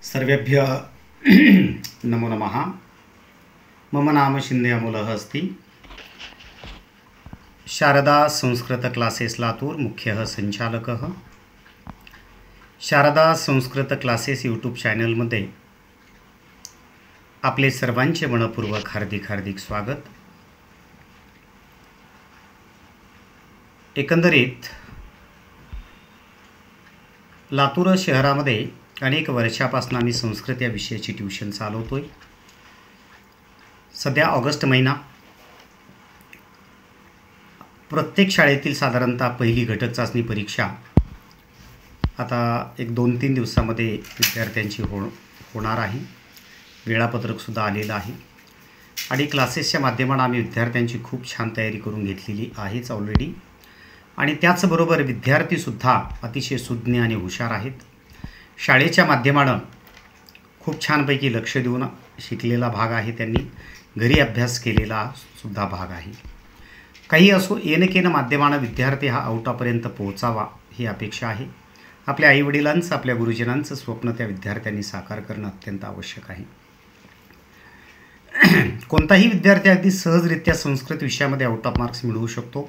सर्वेभ्यः नमो नमः। मम नाम शिंदे अमोलः अस्ति। शारदा संस्कृत क्लासेस लातूर मुख्यः संचालकः। शारदा संस्कृत क्लासेस यूट्यूब चॅनलमध्ये आपले सर्वांचे मनपूर्वक हार्दिक स्वागत। एकंदरीत लातूर शहरामध्ये अनेक वर्षापासून आम्ही संस्कृत या विषयाची ट्यूशन चालवतोय। सध्या ऑगस्ट महिना, प्रत्येक शाळेतील साधारणतः पहिली घटक चाचणी परीक्षा आता एक 2-3 दिवसामध्ये विद्यार्थ्यांची होणार आहे। वेळापत्रकसुद्धा आलेलं आहे आणि क्लासेसच्या माध्यमातून आम्ही विद्यार्थ्यांची खूप छान तयारी करून घेतलेली आहेच ऑलरेडी। आणि त्याचबरोबर विद्यार्थीसुद्धा अतिशय सुज्ञ आणि हुशार आहेत। शाळेच्या माध्यमातून खूप छानपैकी लक्ष देऊन शिकलेला भाग आहे, त्यांनी घरी अभ्यास केलेला सुद्धा भाग आहे। काही असो, येणकेन माध्यमाने विद्यार्थी हा आउटापर्यंत पोहोचावा ही अपेक्षा आहे। आपल्या आईवडिलांचं, आपल्या गुरुजनांचं स्वप्न त्या विद्यार्थ्यांनी साकार करणं अत्यंत आवश्यक आहे। कोणताही विद्यार्थी अगदी सहजरित्या संस्कृत विषयामध्ये आउट ऑफ मार्क्स मिळवू शकतो,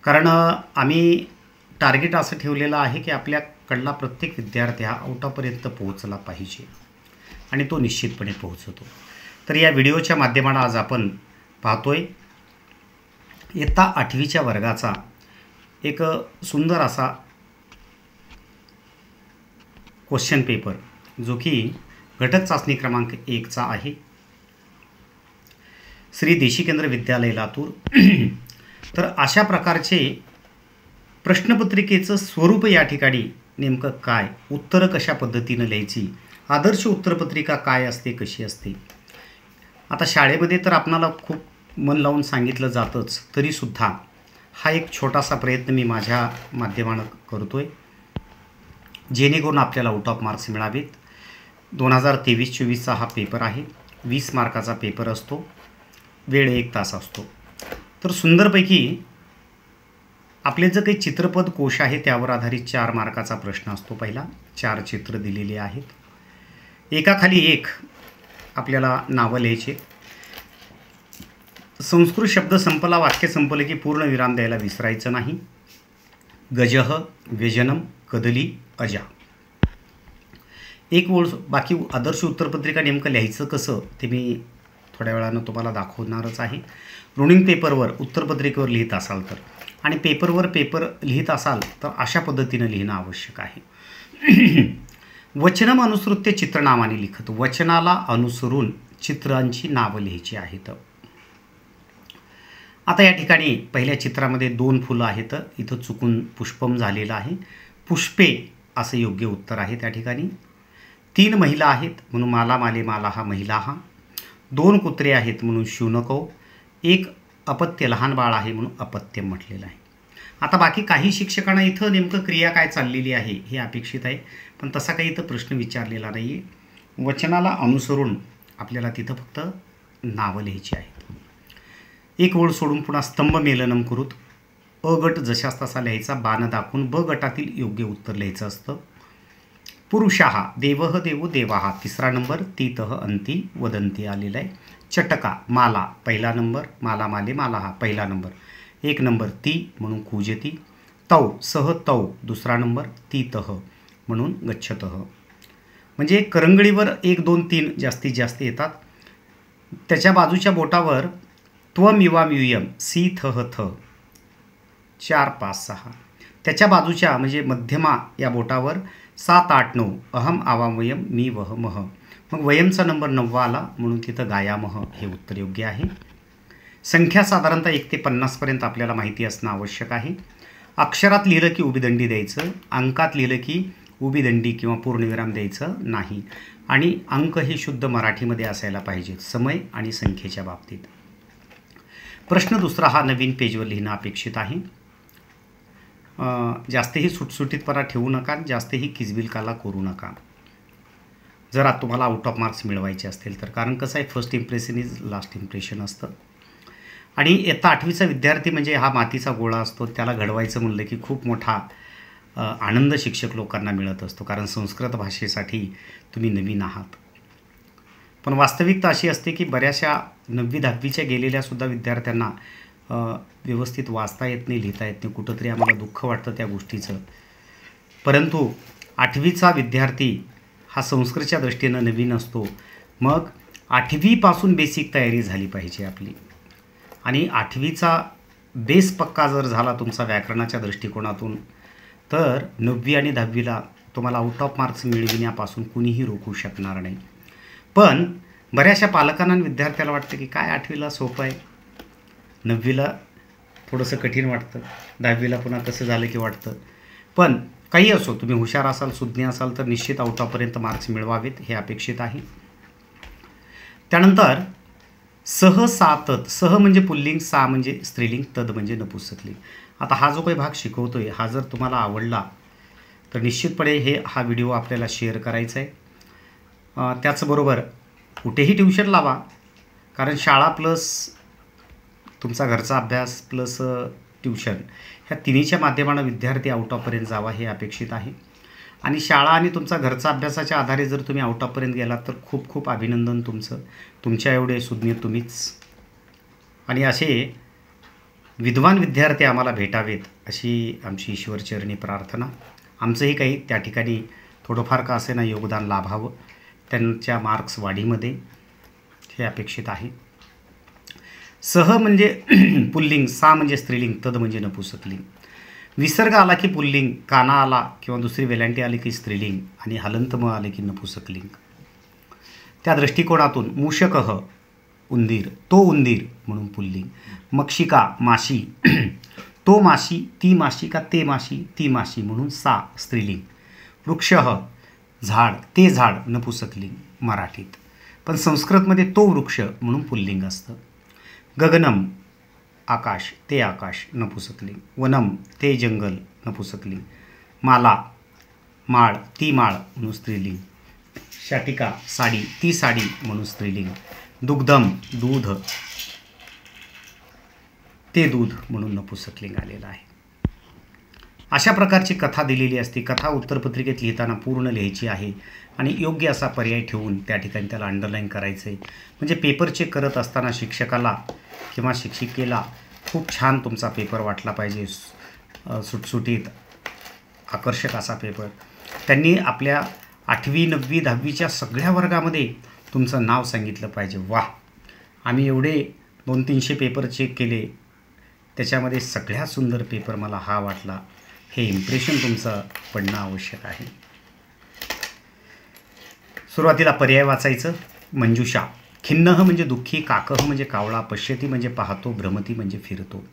कारण आम्ही टार्गेट असं ठेवलेलं आहे की आपल्याकडला प्रत्येक विद्यार्थी हा आउटापर्यंत पोहोचला पाहिजे आणि तो निश्चितपणे पोहोचतो। तर या व्हिडिओच्या माध्यमातून आज आपण पाहतोय इयत्ता 8वीच्या वर्गाचा एक सुंदर असा क्वेश्चन पेपर, जो की घटक चाचणी क्रमांक 1चा आहे। श्री देशी केंद्र विद्यालय लातूर। तर अशा प्रकारचे प्रश्नपत्रिकेचं स्वरूप या ठिकाणी नेमकं काय, उत्तरं कशा पद्धतीनं लिहायची, आदर्श उत्तरपत्रिका काय असते, कशी असते। आता शाळेमध्ये तर आपणाला खूप मन लावून सांगितलं जातंच, तरीसुद्धा हा एक छोटासा प्रयत्न मी माझ्या माध्यमानं करतोय, जेणेकरून आपल्याला आउट ऑफ मार्क्स मिळावेत। 2023-24चा हा पेपर आहे। 20 मार्काचा पेपर असतो, वेळ 1 तास असतो। तर सुंदरपैकी आपले जे काही चित्रपद कोश आहे त्यावर आधारित 4 मार्काचा प्रश्न असतो। पहिला 4 चित्र दिलेली आहेत, एकाखाली एक आपल्याला नावं लिहायचे। संस्कृत शब्द संपला, वाक्य संपले की पूर्ण विराम द्यायला विसरायचं नाही। गजः, व्यजनम, कदली, अजा, एक ओळ। बाकी आदर्श उत्तरपत्रिका नेमकं लिहायचं कसं ते मी थोड्या वेळानं तुम्हाला दाखवणारच आहे। रोलिंग पेपरवर उत्तरपत्रिकेवर लिहित असाल तर, आणि पेपर लिहित असाल तर अशा पद्धतीनं लिहिणं आवश्यक आहे। वचनम अनुसृत्य चित्रनामाने लिखत, वचनाला अनुसरून चित्रांची नावं लिहायची आहेत। आता या ठिकाणी पहिल्या चित्रामध्ये 2 फुलं आहेत, इथं चुकून पुष्पम झालेलं आहे, पुष्पे असं योग्य उत्तर आहे। त्या ठिकाणी 3 महिला आहेत म्हणून माला, माले, माला हा महिला हा। 2 कुत्रे आहेत म्हणून शुनको, 1 अपत्य लहान बाळ आहे म्हणून अपत्य म्हटलेलं आहे। आता बाकी काही शिक्षकांना इथं नेमकं क्रिया काय चाललेली आहे हे अपेक्षित आहे, पण तसा काही इथं प्रश्न विचारलेला नाही आहे। वचनाला अनुसरून आपल्याला तिथं फक्त नावं लिहायची आहेत। एक ओळ सोडून पुन्हा स्तंभ मेलनम करूत, अ गट जशास तसा लिहायचा, बाण दाखवून ब गटातील योग्य उत्तर लिहायचं असतं। पुरुषाः देवः देवो देवाः 3रा नंबर, तीतः अंती वदंती आलेला आहे। चटका, माला पहिला नंबर, माला माले माला हा पहिला नंबर, 1 नंबर ती म्हणून कूजती। तौ सह तौ 2रा नंबर, तीतः म्हणून गच्छतः। म्हणजे करंगळीवर 1, 2, 3 जास्तीत जास्त येतात। त्याच्या बाजूच्या बोटावर त्वम युवाम युयम, सी थह थ 4, 5, 6। त्याच्या बाजूच्या म्हणजे मध्यमा या बोटावर 7, 8, 9 अहम आवाम वयम, मी वह मह, मग वयमचा नंबर 9 आला म्हणून तिथं गायामह हे उत्तर योग्य आहे। संख्या साधारणतः 1 ते 50 पर्यंत आपल्याला माहिती असणं आवश्यक आहे। अक्षरात लिहिलं की उभीदंडी द्यायचं, अंकात लिहिलं की उभीदंडी किंवा पूर्णविराम द्यायचं नाही, आणि अंक हे शुद्ध मराठीमध्ये असायला पाहिजेत समय आणि संख्येच्या बाबतीत। प्रश्न दुसरा हा नवीन पेजवर लिहिणं अपेक्षित आहे। जास्तही सुटसुटीतपणा ठेवू नका, जास्तही किजबिलकाला करू नका जर आता तुम्हाला आउट ऑफ मार्क्स मिळवायचे असतील तर, कारण कसं आहे first impression is last impression असतं। आणि इयत्ता 8वीचा विद्यार्थी म्हणजे हा मातीचा गोळा असतो, त्याला घडवायचं म्हणलं की खूप मोठा आनंद शिक्षक लोकांना मिळत असतो, कारण संस्कृत भाषेसाठी तुम्ही नवीन आहात. पण वास्तविकता अशी असते की बऱ्याचशा 9वी-10वीच्या गेलेल्यासुद्धा विद्यार्थ्यांना व्यवस्थित वाचता येत नाही, लिहिता येत नाही. कुठंतरी आम्हाला दुःख वाटतं त्या गोष्टीचं. परंतु 8वीचा विद्यार्थी हा संस्कृतच्या दृष्टीनं नवीन असतो. मग 8वीपासून बेसिक तयारी झाली पाहिजे आपली. आणि 8वीचा बेस पक्का जर झाला तुमचा व्याकरणाच्या दृष्टिकोनातून, तर 9वी आणि 10वीला तुम्हाला आउट ऑफ मार्क्स मिळविण्यापासून कुणीही रोखू शकणार नाही. पण बऱ्याचशा पालकांना आणि विद्यार्थ्याला वाटतं की काय 8वीला सोपं आहे, 9वीला थोडंसं कठीण वाटतं, 10वीला पुन्हा कसं झालं की वाटतं. पण काही असो, तुम्ही हुशार असाल, सुज्ञ असाल तर निश्चित आउट ऑफपर्यंत मार्क्स मिळवावेत हे अपेक्षित आहे. त्यानंतर सह, सा, तत्. सह म्हणजे पुल्लिंग, सा म्हणजे स्त्रीलिंग, तद म्हणजे नपुंसकलिंग. आता हा जो काही भाग शिकवतो आहे हा जर तुम्हाला आवडला तर निश्चितपणे हा व्हिडिओ आपल्याला शेअर करायचा आहे. त्याचबरोबर कुठेही ट्युशन लावा, कारण शाळा प्लस तुमचा घरचा अभ्यास प्लस ट्युशन ह्या तिन्हीच्या माध्यमानं विद्यार्थी आउट ऑफपर्यंत जावा हे अपेक्षित आहे. आणि शाळा आणि तुमचा घरचा अभ्यासाच्या आधारे जर तुम्ही आउट ऑफपर्यंत गेलात तर खूप खूप अभिनंदन तुमचं. तुमच्या एवढे सुज्ञ तुम्हीच. आणि असे विद्वान विद्यार्थी आम्हाला भेटावेत अशी आमची ईश्वरचरणी प्रार्थना. आमचंही काही त्या ठिकाणी थोडंफार का असेना योगदान लाभावं, त्यांच्या मार्क्स वाढीमध्ये हे अपेक्षित आहे. सह म्हणजे पुल्लिंग, सा म्हणजे स्त्रीलिंग, तद म्हणजे नपुंसकलिंग. विसर्ग आला की पुल्लिंग, काना आला किंवा दुसरी वेलांटी आली की स्त्रीलिंग आणि हलंत म आले की नपुंसकलिंग. त्या दृष्टिकोनातून मूषकः उंदीर, तो उंदीर म्हणून पुल्लिंग. मक्षिका माशी, तो माशी, ती माशी का ते माशी, ती माशी म्हणून सा स्त्रीलिंग. वृक्षः झाड, ते झाड नपुंसकलिंग मराठीत. पण संस्कृतमध्ये तो वृक्ष म्हणून पुल्लिंग असतं. गगनम आकाश, ते आकाश नपुंसकलिंग. वनम ते जंगल नपुंसकलिंग. माला माळ, ती माळ म्हणून स्त्रीलिंग. शाटिका साडी, ती साडी म्हणून स्त्रीलिंग. दुग्धम दूध, ते दूध म्हणून नपुंसकलिंग आलेलं आहे. अशा प्रकारची कथा दिलेली असते. कथा उत्तरपत्रिकेत लिहिताना पूर्ण लिहायची आहे आणि योग्य असा पर्याय ठेवून त्या ठिकाणी त्याला अंडरलाईन करायचं आहे. म्हणजे पेपर चेक करत असताना शिक्षकाला किंवा शिक्षिकेला खूप छान तुमचा पेपर वाटला पाहिजे, सुटसुटीत आकर्षक असा पेपर. त्यांनी आपल्या 8वी 9वी 10वीच्या सगळ्या वर्गामध्ये तुमचं नाव सांगितलं पाहिजे. वाह, आम्ही एवढे 200-300 पेपर चेक केले, त्याच्यामध्ये सगळ्यात सुंदर पेपर मला हा वाटला, हे इम्प्रेशन तुमचं पडणं आवश्यक आहे. सुरुवातीला पर्याय वाचायचं. मंजुषा, खिन्नह म्हणजे दुःखी, काकह म्हणजे कावळा, पश्यती म्हणजे पाहतो, भ्रमती म्हणजे फिरतो.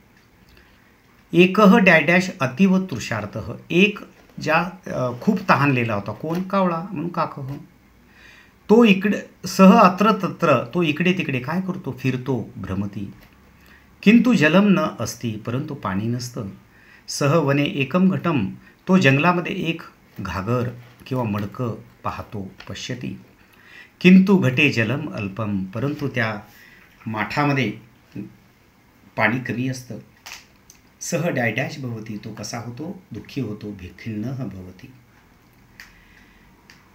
एकह डॅडॅश अतिव तृषार्थः, एक ज्या खूप तहानलेला होता, कोण, कावळा म्हणून काकह. तो इकडे, सह अत्र तत्र, तो इकडे तिकडे काय करतो, फिरतो, भ्रमती. किंतु जलम न अस्ति, परंतु पाणी नसतं. सह वने एकम घटम, तो जंगलामध्ये एक घागर किंवा मडकं पाहतो, पश्यती. किंतु घटे जलम अल्पम, परंतु त्या माठामध्ये पाणी कमी असतं. सह डॅडॅश भवती, तो कसा होतो, दुःखी होतो, खिन्नः भवती.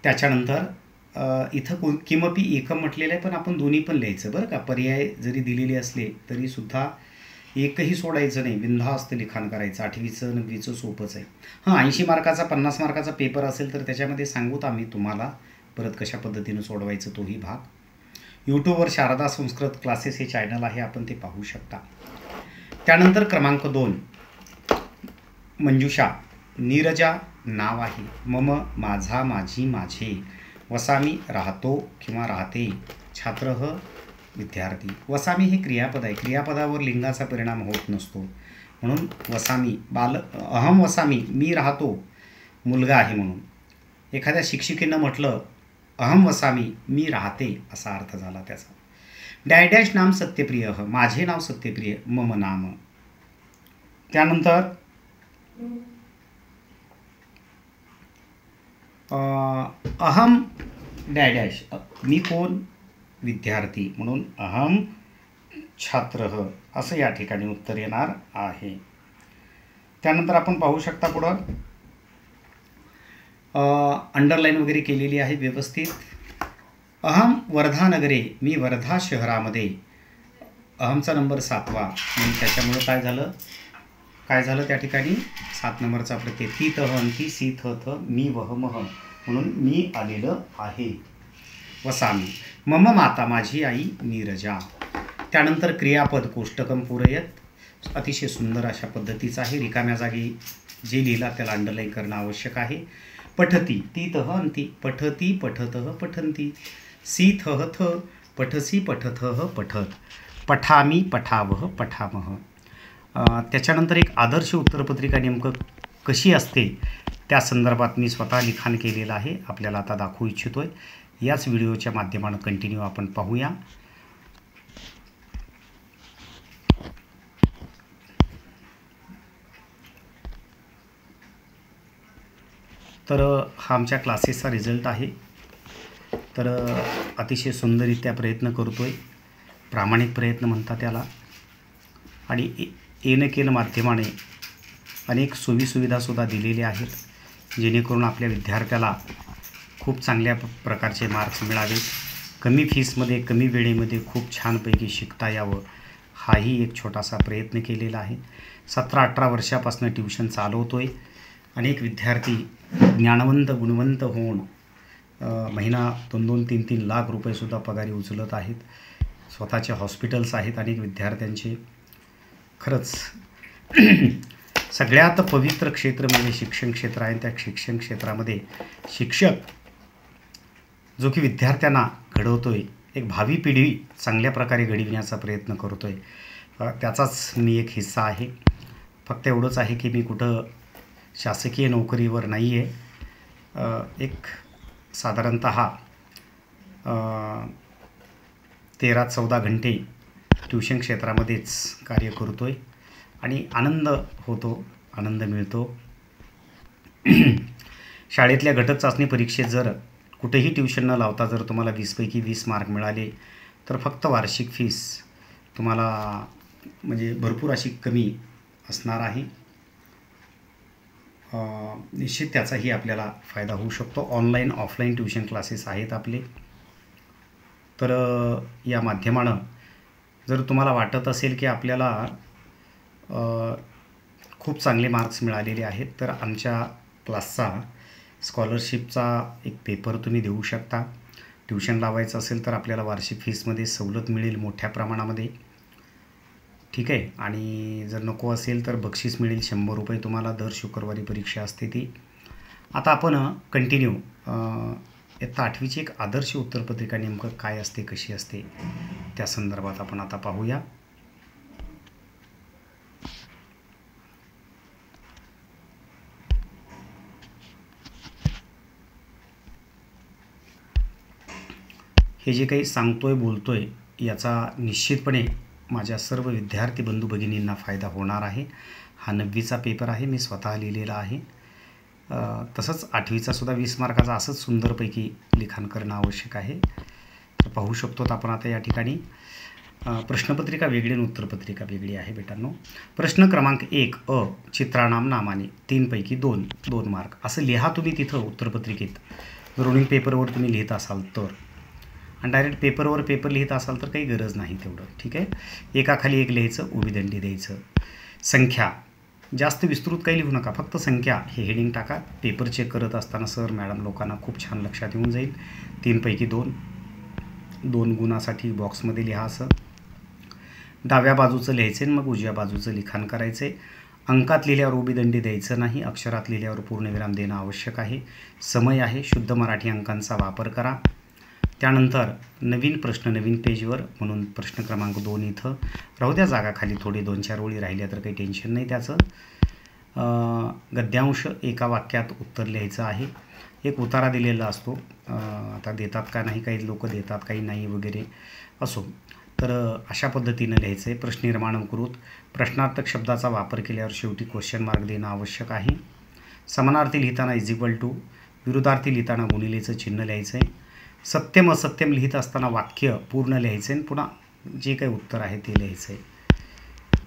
त्याच्यानंतर इथं किमपि एकम म्हटलेलं आहे, पण आपण दोन्ही पण लिहायचं बरं का. पर्याय जरी दिलेले असले तरीसुद्धा एकही सोडायचं नाही, बिनधास्त लिखाण करायचं. 8वीचं 9वीचं सोपंच आहे. 80 मार्काचा 50 मार्काचा पेपर असेल तर त्याच्यामध्ये सांगूत आम्ही तुम्हाला परत कशा पद्धतीनं सोडवायचं तोही भाग. यूट्यूबवर शारदा संस्कृत क्लासेस हे चॅनल आहे, आपण ते पाहू शकता. त्यानंतर क्रमांक 2 मंजुषा, नीरजा नाव आहे. मम माझा, माझी, माझे. वसामी राहतो किंवा राहते. छात्रः विद्यार्थी. वसामी हे क्रियापद आहे, क्रियापदावर लिंगाचा परिणाम होत नसतो, म्हणून वसामी. अहम वसामी, मी राहतो, मुलगा आहे म्हणून. एखाद्या शिक्षिकेनं म्हटलं अहम वसामी, मी राहते, असा अर्थ झाला त्याचा. डॅडॅश नाम सत्यप्रिय, माझे नाव सत्यप्रिय, मम नाम. त्यानंतर अहम डॅडॅश, मी कोण, विद्यार्थी, म्हणून अहम छात्रः असं या ठिकाणी उत्तर येणार आहे. त्यानंतर आपण पाहू शकता पुढं अंडरलाईन वगैरे केलेली आहे व्यवस्थित. अहम वर्धा नगरे, मी वर्धा शहरामध्ये. अहमचा नंबर 7वा म्हणजे त्याच्यामुळं काय झालं त्या ठिकाणी 7 नंबरचा प्रत्यय. ती तह अंती सी थ थ मी वह मह म्हणून मी आलेलं आहे. वसामी. मम माता, माझी आई नीरजा. त्यानंतर क्रियापद कोष्टकम पूरयत, अतिशय सुंदर अशा पद्धतीचं आहे. रिकाम्या जागी जे लिहिला त्याला अंडरलाईन करणं आवश्यक आहे. पठती, ती तह अंती, पठती पठतः पठंती. सी थह थ, पठसी पठथः पठत. पठामी पठावह पठामह. त्याच्यानंतर एक आदर्श उत्तरपत्रिका नेमकं कशी असते त्या संदर्भात मी स्वतः लिखाण केलेलं आहे, आपल्याला आता दाखवू इच्छितो आहे. याच व्हिडिओच्या माध्यमानं कंटिन्यू आपण पाहूया. तर हा आमच्या क्लासेसचा रिझल्ट आहे. तर अतिशय सुंदररित्या प्रयत्न करतो आहे, प्रामाणिक प्रयत्न म्हणतात त्याला. आणि येन केन माध्यमाने अनेक सोयीसुविधासुद्धा दिलेल्या आहेत, जेणेकरून आपल्या विद्यार्थ्याला खूप चांगल्या प्रकारचे मार्क्स मिळावे, कमी फीसमध्ये कमी वेळेमध्ये खूप छानपैकी शिकता यावं, हाही एक छोटासा प्रयत्न केलेला आहे. 17-18 वर्षापासून ट्यूशन चालवतो आहे. अनेक विद्यार्थी ज्ञानवंत गुणवंत होऊन महिना 2-2, 3-3 लाख रुपयेसुद्धा पगारी उचलत आहेत. स्वतःचे हॉस्पिटल्स आहेत अनेक विद्यार्थ्यांचे. खरंच सगळ्यात पवित्र क्षेत्र म्हणजे शिक्षण क्षेत्र आहे. त्या शिक्षण क्षेत्रामध्ये शिक्षक जो की विद्यार्थ्यांना घडवतो आहे, एक भावी पिढी चांगल्या प्रकारे घडविण्याचा प्रयत्न करतो आहे, त्याचाच मी एक हिस्सा आहे. फक्त एवढंच आहे की मी कुठं शासकीय नोकरीवर नाही आहे. एक साधारणत 13-14 घंटे ट्यूशन क्षेत्रामध्येच कार्य करतो आहे आणि आनंद होतो, आनंद मिळतो. शाळेतल्या घटक चाचणी परीक्षेत जर कुठेही ट्यूशन न लावता जर तुम्हाला 20 पैकी 20 मार्क मिळाले तर फक्त वार्षिक फीस तुम्हाला म्हणजे भरपूर अशी कमी असणार आहे. निश्चित त्याचाही आपल्याला फायदा होऊ शकतो. ऑनलाईन ऑफलाईन ट्यूशन क्लासेस आहेत आपले. तर या माध्यमानं जर तुम्हाला वाटत असेल की आपल्याला खूप चांगले मार्क्स मिळालेले आहेत तर आमच्या क्लासचा स्कॉलरशिपचा एक पेपर तुम्ही देऊ शकता. ट्यूशन लावायचं असेल तर आपल्याला वार्षिक फीसमध्ये सवलत मिळेल मोठ्या प्रमाणामध्ये, ठीक आहे. आणि जर नको असेल तर बक्षीस मिळेल 100 रुपये तुम्हाला. दर शुक्रवारी परीक्षा असते ती. आता आपण कंटिन्यू इयत्ता 8वीची एक आदर्श उत्तरपत्रिका नेमकं काय असते, कशी असते त्या संदर्भात आपण आता पाहूया. हे जे काही सांगतोय बोलतोय याचा निश्चितपणे माझ्या सर्व विद्यार्थी बंधू भगिनींना फायदा होणार आहे. हा 9वीचा पेपर आहे, मी स्वतः लिहिलेला आहे. तसंच 8वीचा सुद्धा 20 मार्काचा असंच सुंदरपैकी लिखाण करणं आवश्यक आहे. तर पाहू शकतो आपण आता या ठिकाणी प्रश्नपत्रिका वेगळी आणि उत्तरपत्रिका वेगळी आहे बेटांनो. प्रश्न क्रमांक 1 अ, चित्राणाम नामाने 3 पैकी 2 मार्क असं लिहा तुम्ही तिथं उत्तरपत्रिकेत. रोलिंग पेपरवर तुम्ही लिहित असाल तर, आणि डायरेक्ट पेपरवर पेपर लिहित असाल तर काही गरज नाही तेवढं, ठीक आहे. एकाखाली एक लिहायचं, उभीदंडी द्यायचं. संख्या जास्त विस्तृत काही लिहू नका, फक्त संख्या हे हेडिंग टाका. पेपर चेक करत असताना सर मॅडम लोकांना खूप छान लक्षात येऊन जाईल. 3 पैकी 2 गुणासाठी बॉक्समध्ये लिहा असं. डाव्या बाजूचं लिहायचं आणि मग उजव्या बाजूचं लिखाण करायचं आहे. अंकात लिहिल्यावर उभीदंडी द्यायचं नाही, अक्षरात लिहिल्यावर पूर्णविराम देणं आवश्यक आहे. समय आहे, शुद्ध मराठी अंकांचा वापर करा. त्यानंतर नवीन प्रश्न नवीन पेजवर, म्हणून प्रश्न क्रमांक 2 इथं राहू द्या जागा खाली. थोडी 2-4 ओळी राहिल्या तर काही टेन्शन नाही त्याचं. गद्यांश एका वाक्यात उत्तर लिहायचं आहे. एक उतारा दिलेला असतो, आता देतात का नाही, काही लोक देतात काही नाही वगैरे असो. तर अशा पद्धतीनं लिहायचं आहे. प्रश्न निर्माण करूत प्रश्नार्थक शब्दाचा वापर केल्यावर शेवटी क्वेश्चन मार्क देणं आवश्यक आहे. समानार्थी लिहिताना = विरुद्धार्थी लिहिताना गुणिलेचं चिन्ह लिहायचं आहे. सत्यम असत्यम लिहित असताना वाक्य पूर्ण लिहायचं आहे, पुन्हा जे काही उत्तर आहे ते लिहायचं आहे.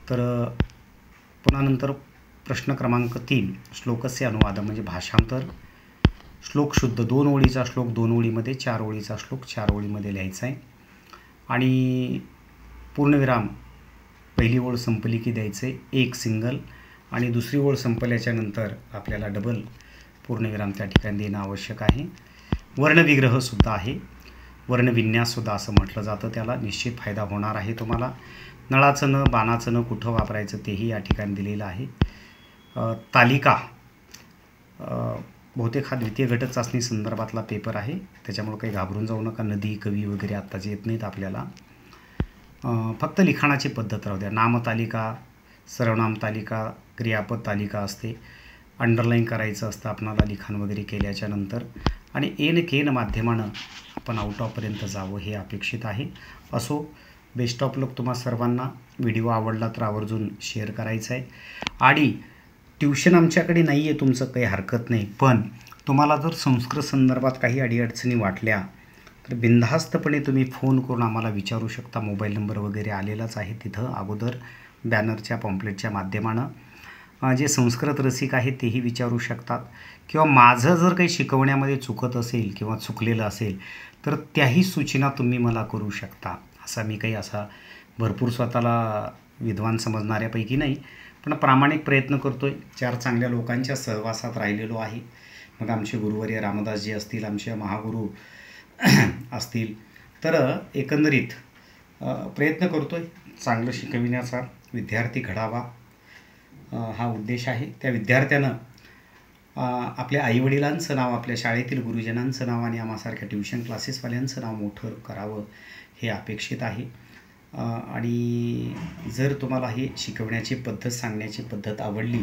तर पुन्हा नंतर प्रश्न क्रमांक 3 श्लोकस्य अनुवाद म्हणजे भाषांतर. श्लोक शुद्ध 2 ओळीचा श्लोक 2 ओळीमध्ये, 4 ओळीचा श्लोक 4 ओळीमध्ये लिहायचा आहे. आणि पूर्णविराम पहिली ओळ संपली की द्यायचं आहे, एक सिंगल, आणि दुसरी ओळ संपल्याच्यानंतर आपल्याला डबल पूर्णविराम त्या ठिकाणी देणं आवश्यक आहे. वर्णविग्रहसुद्धा आहे, वर्णविन्याससुद्धा असं म्हटलं जातं, त्याला निश्चित फायदा होणार आहे तुम्हाला. नळाचं न, बाणाचं न कुठं वापरायचं तेही या ठिकाणी दिलेलं आहे. तालिका बहुतेक हा द्वितीय घटक चाचणी संदर्भातला पेपर आहे, त्याच्यामुळे काही घाबरून जाऊ नका. नदी, कवी वगैरे आत्ताच येत नाहीत आपल्याला. फक्त लिखाणाची पद्धत राहू द्या. नामतालिका, सर्वनाम तालिका, क्रियापद तालिका असते, अंडरलाईन करायचं असतं आपणाला लिखाण वगैरे केल्याच्यानंतर. आणि एन केन माध्यमानं आपण आउट ऑफपर्यंत जावं हे अपेक्षित आहे. असो, बेस्ट ऑफ लक तुम्हा सर्वांना. व्हिडिओ आवडला तर आवर्जून शेअर करायचा आहे. आणि ट्यूशन आमच्याकडे नाही आहे, तुमचं काही हरकत नाही, पण तुम्हाला जर संस्कृत संदर्भात काही अडीअडचणी वाटल्या तर बिनधास्तपणे तुम्ही फोन करून आम्हाला विचारू शकता. मोबाईल नंबर वगैरे आलेलाच आहे तिथं अगोदर बॅनरच्या पॉम्पलेटच्या माध्यमानं. जे संस्कृत रसिक आहेत तेही विचारू शकतात, किंवा माझं जर काही शिकवण्यामध्ये चुकत असेल किंवा चुकलेलं असेल तर त्याही सूचना तुम्ही मला करू शकता. मी काही भरपूर स्वतःला विद्वान समजणाऱ्यापैकी नाही, पण प्रामाणिक प्रयत्न करतो आहे. 4 चांगल्या लोकांच्या सहवासात राहिलेलो आहे. मग आमचे गुरुवर्य रामदासजी असतील, आमचे महागुरू असतील, तर एकंदरीत प्रयत्न करतो आहे चांगलं शिकविण्याचा, विद्यार्थी घडावा हा उद्देश आहे. त्या विद्यार्थ्यानं आपल्या आईवडिलांचं नाव, आपल्या शाळेतील गुरुजनांचं नाव आणि आम्हासारख्या ट्युशन क्लासेसवाल्यांचं नाव मोठं करावं हे अपेक्षित आहे. आणि जर तुम्हाला ही शिकवण्याची पद्धत, सांगण्याची पद्धत आवडली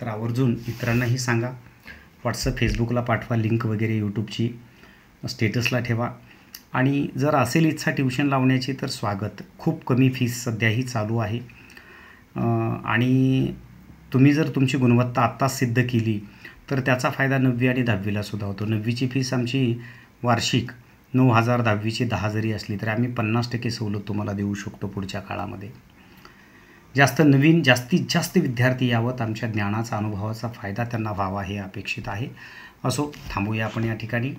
तर आवर्जून इतरांनाही सांगा. व्हॉट्सअप, फेसबुकला पाठवा लिंक वगैरे, यूट्यूबची स्टेटसला ठेवा. आणि जर असेल इच्छा ट्युशन लावण्याची तर स्वागत. खूप कमी फीस सध्याही चालू आहे. आणि तुम्ही जर तुमची गुणवत्ता आत्ताच सिद्ध केली तर त्याचा फायदा 9वी आणि 10वीला सुद्धा होतो. 9वीची फीस आमची वार्षिक 9,000, 10वीची 10 जरी असली तरी आम्ही 50% सवलत तुम्हाला देऊ शकतो पुढच्या काळामध्ये. जास्तीत जास्त विद्यार्थी यावत, आमच्या ज्ञानाचा, अनुभवाचा फायदा त्यांना व्हावा हे अपेक्षित आहे. असो, थांबूया आपण या ठिकाणी.